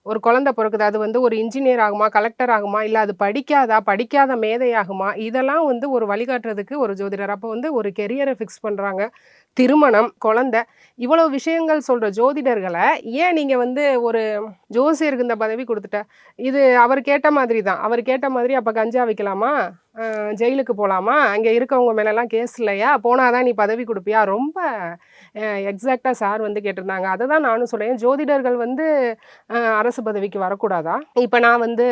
ஒரு குழந்தை பிறக்குது, அது வந்து ஒரு இன்ஜினியர் ஆகுமா, கலெக்டர் ஆகுமா, இல்லை அது படிக்காத மேதையாகுமா, இதெல்லாம் வந்து ஒரு வழிகாட்டுறதுக்கு ஒரு ஜோதிடர். அப்போ வந்து ஒரு கெரியரை ஃபிக்ஸ் பண்ணுறாங்க, திருமணம், குழந்தை, இவ்வளோ விஷயங்கள் சொல்கிற ஜோதிடர்களை ஏன் நீங்கள் வந்து ஒரு ஜோசியருக்கு இந்த பதவி கொடுத்துட்ட? இது அவர் கேட்ட மாதிரி தான். அவர் கேட்ட மாதிரி அப்போ கஞ்சா வைக்கலாமா, ஜெயிலுக்கு போகலாமா, அங்கே இருக்கவங்க மேலெல்லாம் கேஸ் இல்லையா, போனாதான் நீ பதவி கொடுப்பியா, ரொம்ப எக்ஸாக்டாக சார் வந்து கேட்டிருந்தாங்க. அதை தான் நானும் சொல்கிறேன், ஜோதிடர்கள் வந்து அரசு பதவிக்கு வரக்கூடாதா? இப்போ நான் வந்து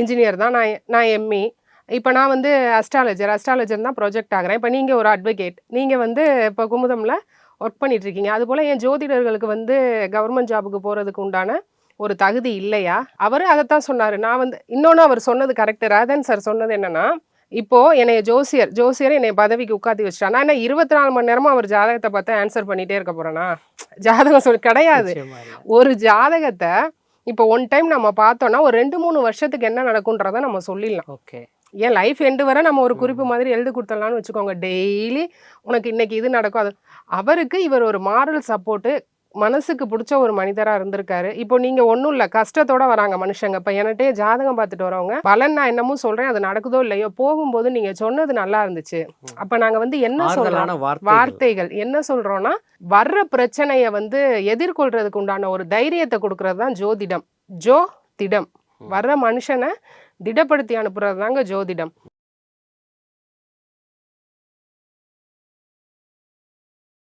இன்ஜினியர் தான், நான் எம்இ, இப்போ நான் வந்து அஸ்ட்ராலஜர் தான் ப்ரொஜெக்ட் ஆகிறேன். இப்போ நீங்கள் ஒரு அட்வொகேட், நீங்கள் வந்து இப்போ குமுதமில் ஒர்க் பண்ணிகிட்ருக்கீங்க. அதுபோல் என் ஜோதிடர்களுக்கு வந்து கவர்மெண்ட் ஜாபுக்கு போகிறதுக்கு உண்டான ஒரு தகுதி இல்லையா? அவர் அதைத்தான் சொன்னார். நான் வந்து இன்னொன்று அவர் சொன்னது கரெக்டு. ராதன் சார் சொன்னது என்னென்னா, இப்போது என்னைய ஜோசியர் என்னை பதவிக்கு உட்காத்தி வச்சுட்டா, நான் என்ன 24 மணி நேரமும் அவர் ஜாதகத்தை பார்த்து ஆன்சர் பண்ணிகிட்டே இருக்க போகிறேன்னா? ஜாதகம் கிடையாது. ஒரு ஜாதகத்தை இப்போ ஒன் டைம் நம்ம பார்த்தோன்னா ஒரு 2-3 வருஷத்துக்கு என்ன நடக்குன்றதை நம்ம சொல்லிடலாம். ஓகே, ஏன் லைஃப் எண்டு வரை நம்ம ஒரு குறிப்பு மாதிரி எழுதி கொடுத்துடலாம்னு வச்சுக்கோங்க. டெய்லி உனக்கு இன்னைக்கு இது நடக்கும் அது. அவருக்கு இவர் ஒரு மாரல் சப்போர்ட்டு, மனசுக்கு பிடிச்ச ஒரு மனிதராக இருந்திருக்காரு. இப்போ நீங்கள் ஒன்றும் இல்லை, கஷ்டத்தோட வராங்க மனுஷங்க. இப்போ என்கிட்டே ஜாதகம் பார்த்துட்டு வரவங்க, பலன் நான் என்னமோ சொல்கிறேன், அது நடக்குதோ இல்லையோ, போகும்போது நீங்கள் சொன்னது நல்லா இருந்துச்சு. அப்போ நாங்கள் வந்து என்ன சொல்கிறோம், வார்த்தைகள் என்ன சொல்கிறோன்னா, வர்ற பிரச்சனையை வந்து எதிர்கொள்றதுக்கு உண்டான ஒரு தைரியத்தை கொடுக்கறது தான் ஜோதிடம். திடம் வர்ற மனுஷனை திடப்படுத்தி அனுப்புறது தாங்க ஜோதிடம்.